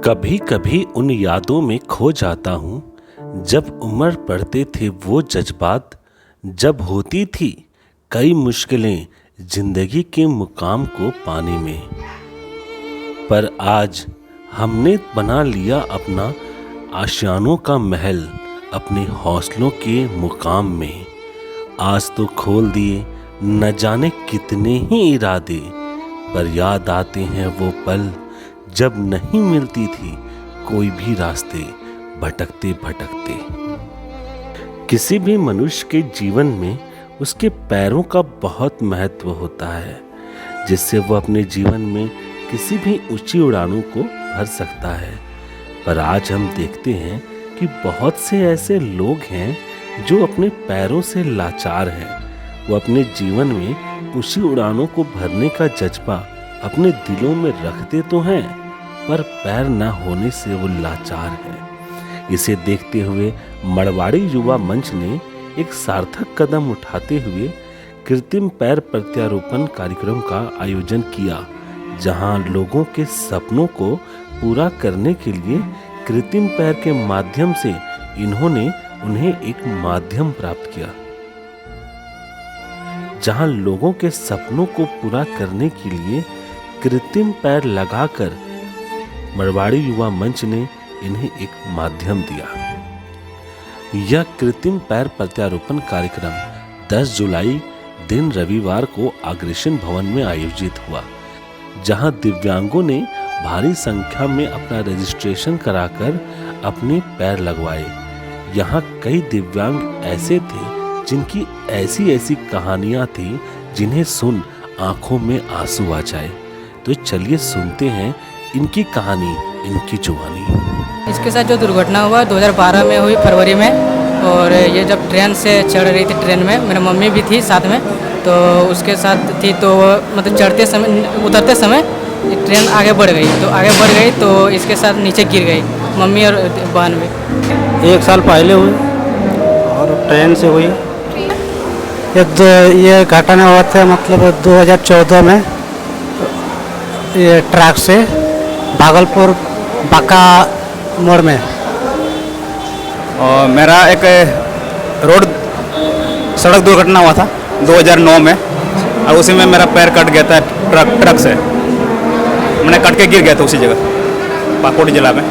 कभी कभी उन यादों में खो जाता हूँ जब उम्र पड़ते थे वो जज्बात, जब होती थी कई मुश्किलें जिंदगी के मुकाम को पाने में। पर आज हमने बना लिया अपना आशियानों का महल अपने हौसलों के मुकाम में। आज तो खोल दिए न जाने कितने ही इरादे, पर याद आते हैं वो पल जब नहीं मिलती थी कोई भी रास्ते, भटकते भटकते। किसी भी मनुष्य के जीवन में उसके पैरों का बहुत महत्व होता है, जिससे वह अपने जीवन में किसी भी ऊंची उड़ानों को भर सकता है। पर आज हम देखते हैं कि बहुत से ऐसे लोग हैं जो अपने पैरों से लाचार हैं। वो अपने जीवन में ऊंची उड़ानों को भरने का जज्बा अपने दिलों में रखते तो हैं, पर पैर न होने से वो लाचार है। इसे देखते हुए मड़वाड़ी युवा मंच ने एक सार्थक कदम उठाते हुए कृत्रिम पैर प्रत्यारोपण कार्यक्रम का आयोजन किया, जहां लोगों के सपनों को पूरा करने के लिए कृत्रिम पैर के माध्यम से इन्होंने उन्हें एक माध्यम प्राप्त किया। जहां लोगों के सपनों को पूरा करने के लिए कृत्रिम पैर लगाकर मड़वाड़ी युवा मंच ने इन्हें एक माध्यम दिया। यह कृत्रिम पैर प्रत्यारोपण कार्यक्रम 10 जुलाई दिन रविवार को अग्रसेन भवन में आयोजित हुआ, जहां दिव्यांगों ने भारी संख्या में अपना रजिस्ट्रेशन कराकर अपने पैर लगवाए। यहां कई दिव्यांग ऐसे थे जिनकी ऐसी ऐसी कहानियां थी जिन्हें सुन आंखों में आंसू आ जाए। तो चलिए सुनते हैं इनकी कहानी, इनकी जुबानी। इसके साथ जो दुर्घटना हुआ 2012 में हुई फरवरी में, और ये जब ट्रेन से चढ़ रही थी, ट्रेन में मेरी मम्मी भी थी साथ में, तो उसके साथ थी। तो मतलब चढ़ते समय उतरते समय ट्रेन आगे बढ़ गई तो इसके साथ नीचे गिर गई मम्मी और बहन भी। 1 साल पहले हुई और ट्रेन से हुई। ये घटना हुआ था मतलब 2014 में, ये ट्रक से भागलपुर बांका मोड़ में। और मेरा एक रोड सड़क दुर्घटना हुआ था 2009 में, और उसी में मेरा पैर कट गया था ट्रक से। मैंने कट के गिर गया था उसी जगह पाकुड़ जिला में।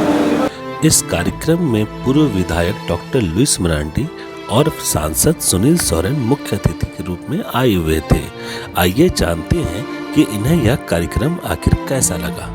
इस कार्यक्रम में पूर्व विधायक डॉक्टर लुइस मरांडी और सांसद सुनील सोरेन मुख्य अतिथि के रूप में आए हुए थे। आइए जानते हैं कि इन्हें यह कार्यक्रम आखिर कैसा लगा।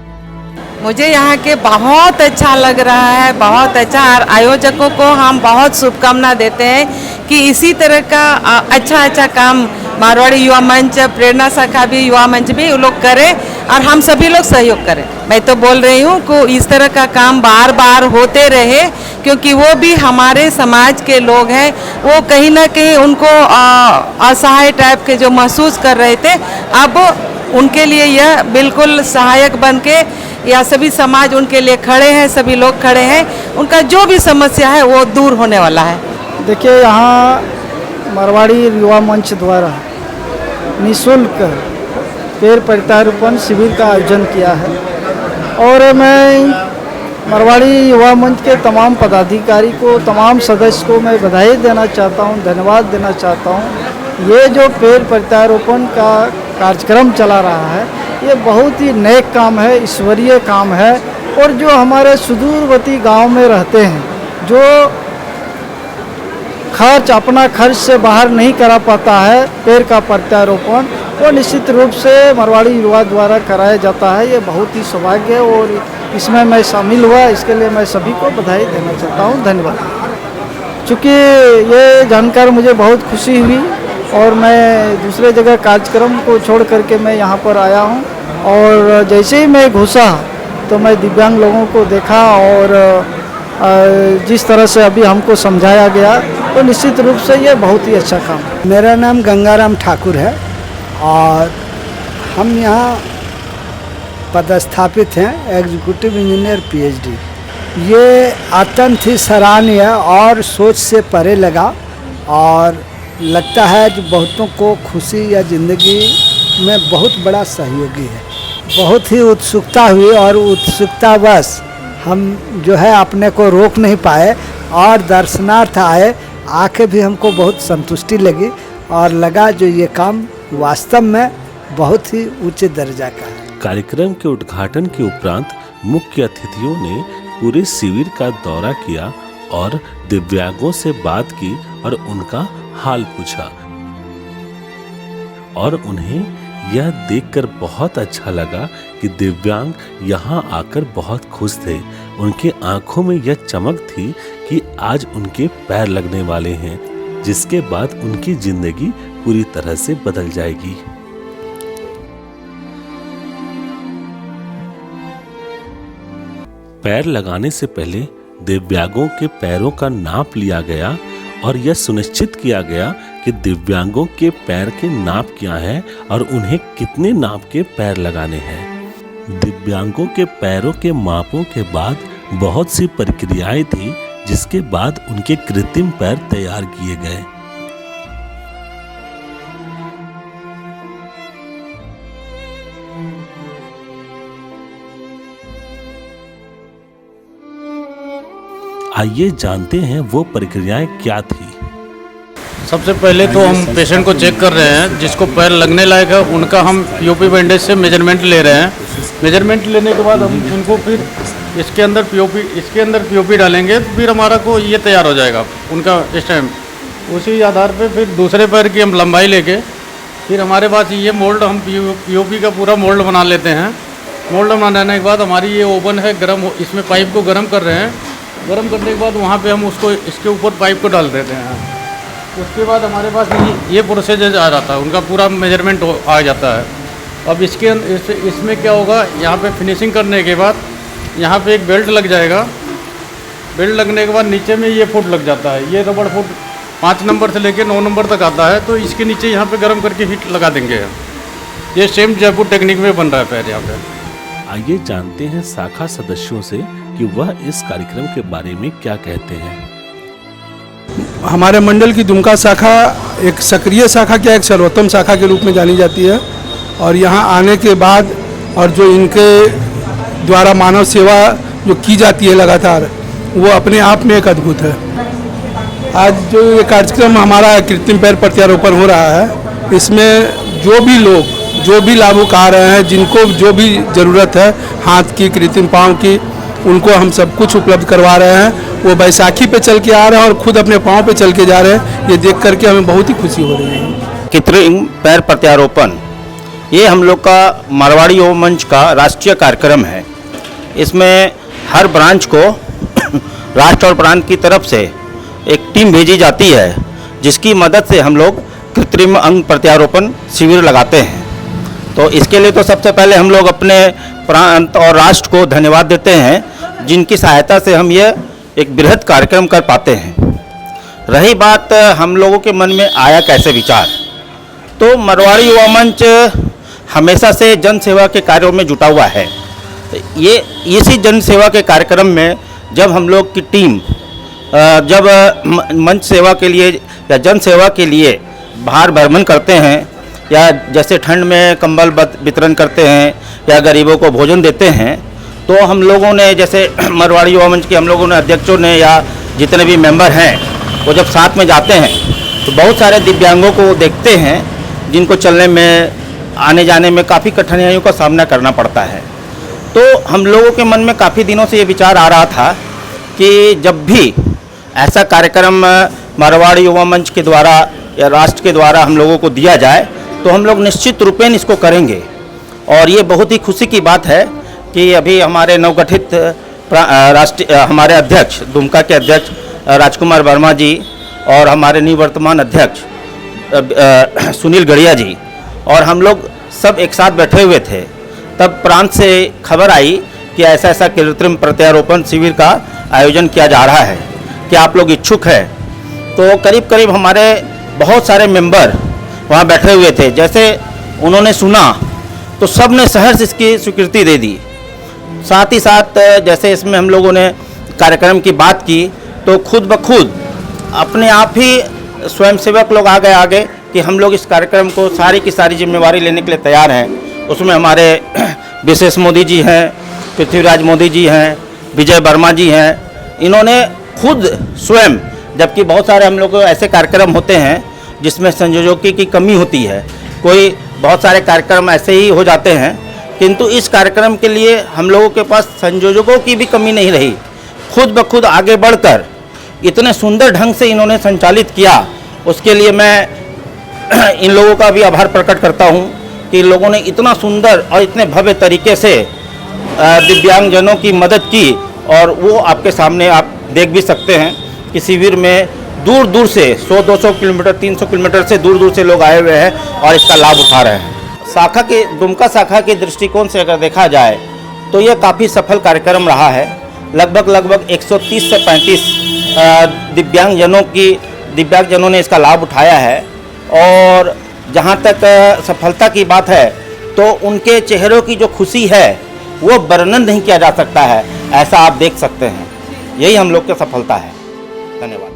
मुझे यहाँ के बहुत अच्छा लग रहा है, बहुत अच्छा। और आयोजकों को हम बहुत शुभकामना देते हैं कि इसी तरह का अच्छा काम मारवाड़ी युवा मंच, प्रेरणा शाखा भी, युवा मंच भी वो लोग करें और हम सभी लोग सहयोग करें। मैं तो बोल रही हूँ कि इस तरह का काम बार बार होते रहे, क्योंकि वो भी हमारे समाज के लोग हैं। वो कहीं ना कहीं उनको असहाय टाइप के जो महसूस कर रहे थे, अब उनके लिए यह बिल्कुल सहायक बन के, या सभी समाज उनके लिए खड़े हैं, सभी लोग खड़े हैं। उनका जो भी समस्या है वो दूर होने वाला है। देखिए, यहाँ मारवाड़ी युवा मंच द्वारा निःशुल्क पैर प्रत्यारोपण शिविर का आयोजन किया है, और मैं मारवाड़ी युवा मंच के तमाम पदाधिकारी को, तमाम सदस्य को मैं बधाई देना चाहता हूँ, धन्यवाद देना चाहता हूँ। ये जो पैर प्रत्यारोपण का कार्यक्रम चला रहा है, ये बहुत ही नेक काम है, ईश्वरीय काम है। और जो हमारे सुदूरवर्ती गांव में रहते हैं, जो अपना खर्च से बाहर नहीं करा पाता है पैर का प्रत्यारोपण, वो निश्चित रूप से मारवाड़ी युवा द्वारा कराया जाता है। ये बहुत ही सौभाग्य है और इसमें मैं शामिल हुआ, इसके लिए मैं सभी को बधाई देना चाहता हूँ, धन्यवाद। चूँकि ये जानकर मुझे बहुत खुशी हुई और मैं दूसरे जगह कार्यक्रम को छोड़ करके मैं यहाँ पर आया हूँ, और जैसे ही मैं घुसा तो मैं दिव्यांग लोगों को देखा, और जिस तरह से अभी हमको समझाया गया, तो निश्चित रूप से ये बहुत ही अच्छा काम है। मेरा नाम गंगाराम ठाकुर है और हम यहाँ पदस्थापित हैं, एग्जीक्यूटिव इंजीनियर PhD। ये अत्यंत ही सराहनीय और सोच से परे लगा, और लगता है कि बहुतों को खुशी या ज़िंदगी में बहुत बड़ा सहयोगी है। बहुत ही उत्सुकता हुई और उत्सुकतावश हम जो है अपने को रोक नहीं पाए और दर्शनार्थ आए, आके भी हमको बहुत संतुष्टि लगी और लगा जो ये काम वास्तव में बहुत ही उच्च दर्जा का है। कार्यक्रम के उद्घाटन के उपरांत मुख्य अतिथियों ने पूरे शिविर का दौरा किया और दिव्यांगों से बात की और उनका हाल पूछा और उन्हें यह देखकर बहुत अच्छा लगा कि दिव्यांग यहाँ आकर बहुत खुश थे। उनके आंखों में यह चमक थी कि आज उनके पैर लगने वाले हैं, जिसके बाद उनकी जिंदगी पूरी तरह से बदल जाएगी। पैर लगाने से पहले दिव्यांगों के पैरों का नाप लिया गया और यह सुनिश्चित किया गया कि दिव्यांगों के पैर के नाप क्या है और उन्हें कितने नाप के पैर लगाने हैं। दिव्यांगों के पैरों के मापों के बाद बहुत सी प्रक्रियाएं थी, जिसके बाद उनके कृत्रिम पैर तैयार किए गए। आइए जानते हैं वो प्रक्रियाएं क्या थी। सबसे पहले तो हम पेशेंट को चेक कर रहे हैं, जिसको पैर लगने लायक है उनका हम पीओपी बैंडेज से मेजरमेंट ले रहे हैं। मेजरमेंट लेने के बाद हम उनको फिर इसके अंदर पीओपी डालेंगे, तो फिर हमारा को ये तैयार हो जाएगा उनका स्टैम्प। उसी आधार पे फिर दूसरे पैर की हम लंबाई लेके फिर हमारे पास ये मोल्ड, हम पीओपी का पूरा मोल्ड बना लेते हैं। मोल्ड बनाने के बाद हमारी ये ओवन है गर्म, इसमें पाइप को गर्म कर रहे हैं। गर्म करने के बाद वहाँ पे हम उसको इसके ऊपर पाइप को डाल देते हैं। उसके बाद हमारे पास ये प्रोसीजर आ जाता है, उनका पूरा मेजरमेंट आ जाता है। अब इसमें क्या होगा, यहाँ पे फिनिशिंग करने के बाद यहाँ पे एक बेल्ट लग जाएगा। बेल्ट लगने के बाद नीचे में ये फुट लग जाता है। ये रबड़ फुट 5 नंबर से लेकर 9 नंबर तक आता है, तो इसके नीचे यहाँ पे गर्म करके हिट लगा देंगे। ये सेम जयपुर टेक्निक में बन रहा है पैर यहाँ पे। आइए जानते हैं शाखा सदस्यों से कि वह इस कार्यक्रम के बारे में क्या कहते हैं। हमारे मंडल की दुमका शाखा एक सक्रिय शाखा क्या, एक सर्वोत्तम शाखा के रूप में जानी जाती है। और यहाँ आने के बाद और जो इनके द्वारा मानव सेवा जो की जाती है लगातार, वो अपने आप में एक अद्भुत है। आज जो ये कार्यक्रम हमारा कृत्रिम पैर प्रत्यारोपण हो रहा है, इसमें जो भी लोग जो भी लाभुक आ रहे हैं, जिनको जो भी ज़रूरत है हाथ की, कृत्रिम पाँव की, उनको हम सब कुछ उपलब्ध करवा रहे हैं। वो बैसाखी पे चल के आ रहे हैं और खुद अपने पाँव पे चल के जा रहे हैं। ये देख करके हमें बहुत ही खुशी हो रही है। कृत्रिम पैर प्रत्यारोपण ये हम लोग का मारवाड़ी युवा मंच का राष्ट्रीय कार्यक्रम है। इसमें हर ब्रांच को राष्ट्र और प्रांत की तरफ से एक टीम भेजी जाती है, जिसकी मदद से हम लोग कृत्रिम अंग प्रत्यारोपण शिविर लगाते हैं। तो इसके लिए तो सबसे पहले हम लोग अपने प्रांत और राष्ट्र को धन्यवाद देते हैं, जिनकी सहायता से हम ये एक बृहद कार्यक्रम कर पाते हैं। रही बात हम लोगों के मन में आया कैसे विचार, तो मारवाड़ी युवा मंच हमेशा से जन सेवा के कार्यों में जुटा हुआ है। ये इसी जन सेवा के कार्यक्रम में जब हम लोग की टीम जब मंच सेवा के लिए या जन सेवा के लिए बाहर भ्रमण करते हैं, या जैसे ठंड में कंबल वितरण करते हैं या गरीबों को भोजन देते हैं, तो हम लोगों ने जैसे मारवाड़ी युवा मंच के हम लोगों ने अध्यक्षों ने या जितने भी मेंबर हैं, वो जब साथ में जाते हैं तो बहुत सारे दिव्यांगों को देखते हैं, जिनको चलने में आने जाने में काफ़ी कठिनाइयों का सामना करना पड़ता है। तो हम लोगों के मन में काफ़ी दिनों से ये विचार आ रहा था कि जब भी ऐसा कार्यक्रम मारवाड़ी युवा मंच के द्वारा या राष्ट्र के द्वारा हम लोगों को दिया जाए, तो हम लोग निश्चित रूपेण इसको करेंगे। और ये बहुत ही खुशी की बात है कि अभी हमारे नवगठित राष्ट्रीय हमारे अध्यक्ष दुमका के अध्यक्ष राजकुमार वर्मा जी और हमारे निवर्तमान अध्यक्ष सुनील गढ़िया जी और हम लोग सब एक साथ बैठे हुए थे। तब प्रांत से खबर आई कि ऐसा ऐसा कृत्रिम प्रत्यारोपण शिविर का आयोजन किया जा रहा है, कि आप लोग इच्छुक हैं। तो करीब करीब हमारे बहुत सारे मेंबर वहाँ बैठे हुए थे। जैसे उन्होंने सुना तो सब ने सहर्ष इसकी स्वीकृति दे दी। साथ ही साथ जैसे इसमें हम लोगों ने कार्यक्रम की बात की, तो खुद ब खुद अपने आप ही स्वयंसेवक लोग आ गए आगे कि हम लोग इस कार्यक्रम को सारी की सारी जिम्मेवारी लेने के लिए तैयार हैं। उसमें हमारे विशेष मोदी जी हैं, पृथ्वीराज मोदी जी हैं, विजय वर्मा जी हैं, इन्होंने खुद स्वयं, जबकि बहुत सारे हम लोग को ऐसे कार्यक्रम होते हैं जिसमें संयोजकों की कमी होती है, कोई बहुत सारे कार्यक्रम ऐसे ही हो जाते हैं, किंतु इस कार्यक्रम के लिए हम लोगों के पास संयोजकों की भी कमी नहीं रही। खुद ब खुद आगे बढ़कर इतने सुंदर ढंग से इन्होंने संचालित किया, उसके लिए मैं इन लोगों का भी आभार प्रकट करता हूं कि इन लोगों ने इतना सुंदर और इतने भव्य तरीके से दिव्यांगजनों की मदद की। और वो आपके सामने आप देख भी सकते हैं कि शिविर में दूर दूर से 100-200 किलोमीटर 300 किलोमीटर से दूर दूर से लोग आए हुए हैं और इसका लाभ उठा रहे हैं। शाखा के दुमका शाखा के दृष्टिकोण से अगर देखा जाए तो यह काफ़ी सफल कार्यक्रम रहा है। लगभग 130 से 35 दिव्यांगजनों ने इसका लाभ उठाया है। और जहाँ तक सफलता की बात है तो उनके चेहरों की जो खुशी है वो वर्णन नहीं किया जा सकता है, ऐसा आप देख सकते हैं। यही हम लोग की सफलता है। धन्यवाद।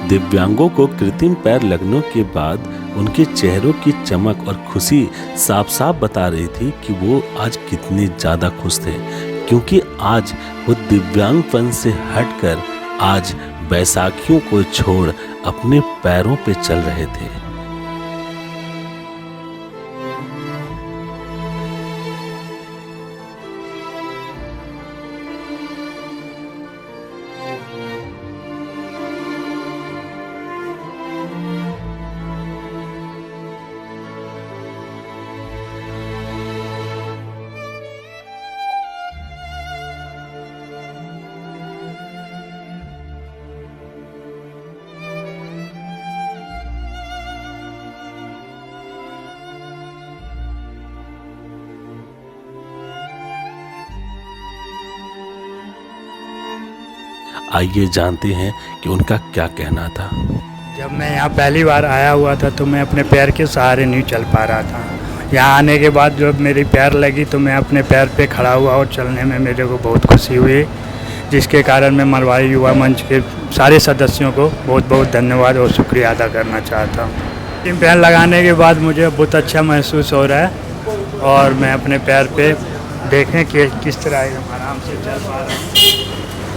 दिव्यांगों को कृत्रिम पैर लगने के बाद उनके चेहरों की चमक और खुशी साफ साफ बता रही थी कि वो आज कितने ज़्यादा खुश थे, क्योंकि आज वो दिव्यांगपन से हटकर आज बैसाखियों को छोड़ अपने पैरों पे चल रहे थे। आइए जानते हैं कि उनका क्या कहना था। जब मैं यहाँ पहली बार आया हुआ था तो मैं अपने पैर के सहारे नहीं चल पा रहा था। यहाँ आने के बाद जब मेरी पैर लगी तो मैं अपने पैर पे खड़ा हुआ और चलने में मेरे को बहुत खुशी हुई, जिसके कारण मैं मरवाड़ी युवा मंच के सारे सदस्यों को बहुत बहुत धन्यवाद और शुक्रिया अदा करना चाहता हूँ। इन पैर लगाने के बाद मुझे बहुत अच्छा महसूस हो रहा है और मैं अपने पैर पे देखें कि किस तरह एकदम आराम से चल पा रहा हूँ।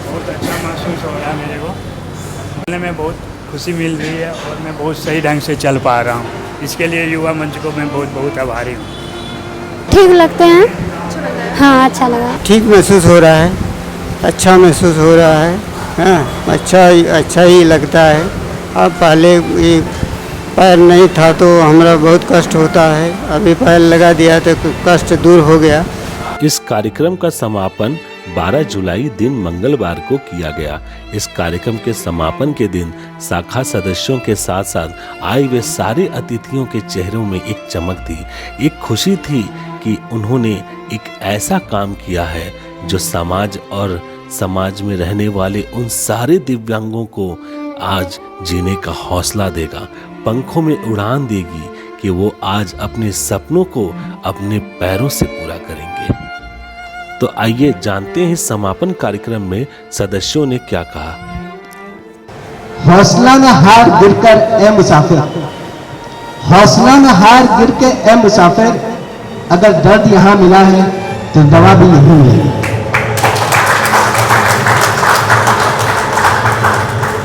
बहुत अच्छा महसूस हो रहा है मेरे को, चलने में बहुत खुशी मिल रही है और मैं बहुत सही ढंग से चल पा रहा हूँ। इसके लिए युवा मंच को मैं बहुत बहुत आभारी हूँ। ठीक लगते हैं? हाँ, अच्छा लगा। ठीक महसूस हो रहा है, अच्छा महसूस हो रहा है। हाँ, अच्छा ही लगता है। अब पहले ये पैर नहीं था तो हमारा बहुत कष्ट होता है, अभी पैर लगा दिया तो कष्ट दूर हो गया। इस कार्यक्रम का समापन 12 जुलाई दिन मंगलवार को किया गया। इस कार्यक्रम के समापन के दिन शाखा सदस्यों के साथ साथ आए हुए सारे अतिथियों के चेहरों में एक चमक थी, एक खुशी थी कि उन्होंने एक ऐसा काम किया है जो समाज और समाज में रहने वाले उन सारे दिव्यांगों को आज जीने का हौसला देगा, पंखों में उड़ान देगी कि वो आज अपने सपनों को अपने पैरों से पूरा करेंगे। तो आइए जानते हैं समापन कार्यक्रम में सदस्यों ने क्या कहा। हौसला न हार गिरकर ए मुसाफिर, हौसला न हार गिर के ए मुसाफिर, अगर दर्द यहाँ मिला है तो दवा भी यहीं मिलेगी।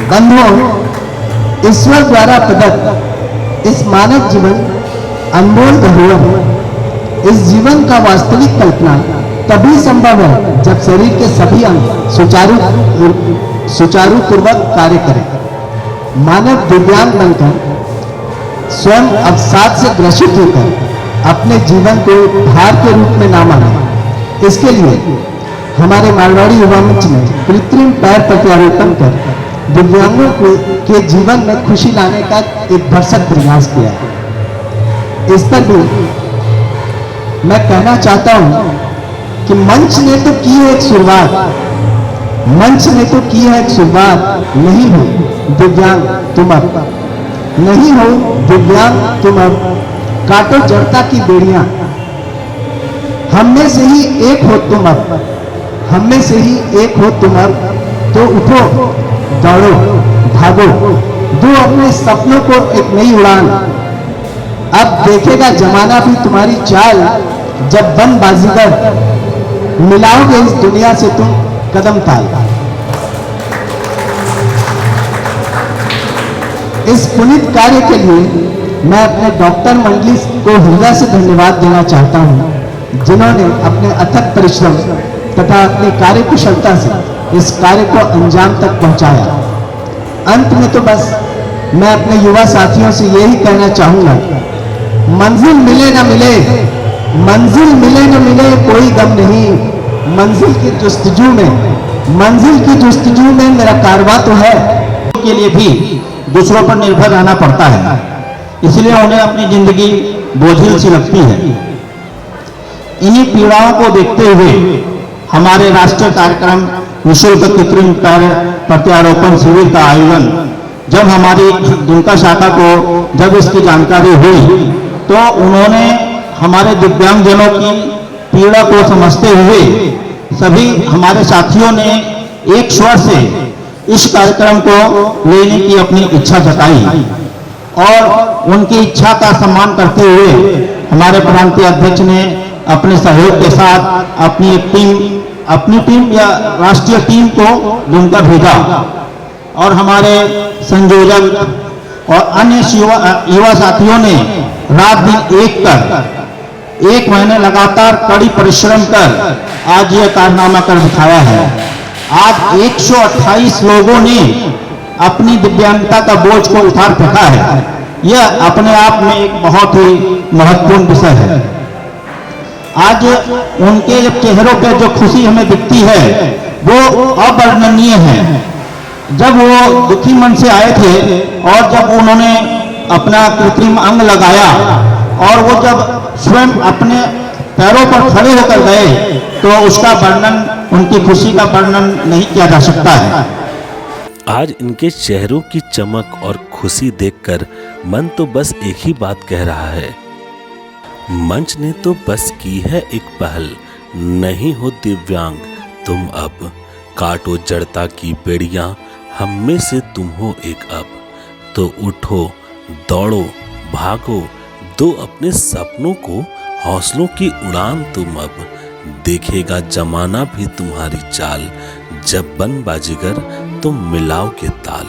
बंधुओं, ईश्वर द्वारा प्रदत्त इस मानव जीवन अनमोल धरोहर है। इस जीवन का वास्तविक कल्पना तभी संभव है जब शरीर के सभी अंग सुचारू पूर्वक कार्य करें। मानव दिव्यांग बनकर स्वयं अवसाद से ग्रसित होकर अपने जीवन को भार के रूप में ना माने। इसके लिए हमारे मारवाड़ी युवा मंच ने कृत्रिम पैर प्रत्यारोपण कर दिव्यांगों के जीवन में खुशी लाने का एक भरसक प्रयास किया है। इस पर भी मैं कहना चाहता हूं कि मंच ने तो की है एक शुरुआत, मंच ने तो की है एक शुरुआत। नहीं हो दिव्यांग तुम अब, नहीं हो दिव्यांग तुम अब, काटो जड़ता की बेड़ियां, हम में से ही एक हो तुम अब, हम में से ही एक हो तुम अब। तो उठो, दौड़ो, भागो, दो अपने सपनों को एक नई उड़ान। अब देखेगा जमाना भी तुम्हारी चाल, जब बन बाजीगर मिलाओगे इस दुनिया से तुम कदम ताल। इस पुनीत कार्य के लिए मैं अपने डॉक्टर मंडली को हृदय से धन्यवाद देना चाहता हूं, जिन्होंने अपने अथक परिश्रम तथा अपनी कार्यकुशलता से इस कार्य को अंजाम तक पहुंचाया। अंत में तो बस मैं अपने युवा साथियों से यही कहना चाहूंगा, मंजिल मिले न मिले, मंजिल मिले न मिले कोई गम नहीं, मंजिल की जुस्तजू में मेरा कारवां तो है। के लिए भी दूसरों पर निर्भर रहना पड़ता है, इसलिए उन्हें अपनी जिंदगी बोझिल सी लगती है। इन्हीं पीड़ाओं को देखते हुए हमारे राष्ट्रीय कार्यक्रम निःशुल्क कृत्रिम पैर प्रत्यारोपण शिविर का आयोजन जब हमारी दुमका शाखा को जब इसकी जानकारी हुई तो उन्होंने हमारे दिव्यांगजनों की पीड़ा को समझते हुए सभी हमारे साथियों ने एक स्वर से इस कार्यक्रम को लेने की अपनी इच्छा जताई और उनकी इच्छा का सम्मान करते हुए हमारे प्रांतीय अध्यक्ष ने अपने सहयोग के साथ अपनी टीम या राष्ट्रीय टीम को दुमका भेजा और हमारे संयोजक और अन्य युवा साथियों ने रात दिन एक महीने लगातार कड़ी परिश्रम कर आज यह कारनामा कर दिखाया है। आज 128 लोगों ने अपनी दिव्यांगता का बोझ को उतार फेंका है। यह अपने आप में एक बहुत ही महत्वपूर्ण विषय है। आज उनके चेहरों पर जो खुशी हमें दिखती है वो अवर्णनीय है। जब वो दुखी मन से आए थे और जब उन्होंने अपना कृत्रिम अंग लगाया और वो जब स्वयं अपने पैरों पर खड़े होकर गए तो उसका वर्णन, उनकी खुशी का वर्णन नहीं किया जा सकता है। आज इनके चेहरों की चमक और खुशी देखकर मन तो बस एक ही बात कह रहा है, मंच ने तो बस की है एक पहल, नहीं हो दिव्यांग तुम अब, काटो जड़ता की बेड़ियां, हम में से तुम हो एक अब, तो उठो दौड़ो भागो, दो अपने सपनों को हौसलों की उड़ान तुम अब, देखेगा जमाना भी तुम्हारी चाल, जब बन बाजीगर तुम मिलाओ के ताल।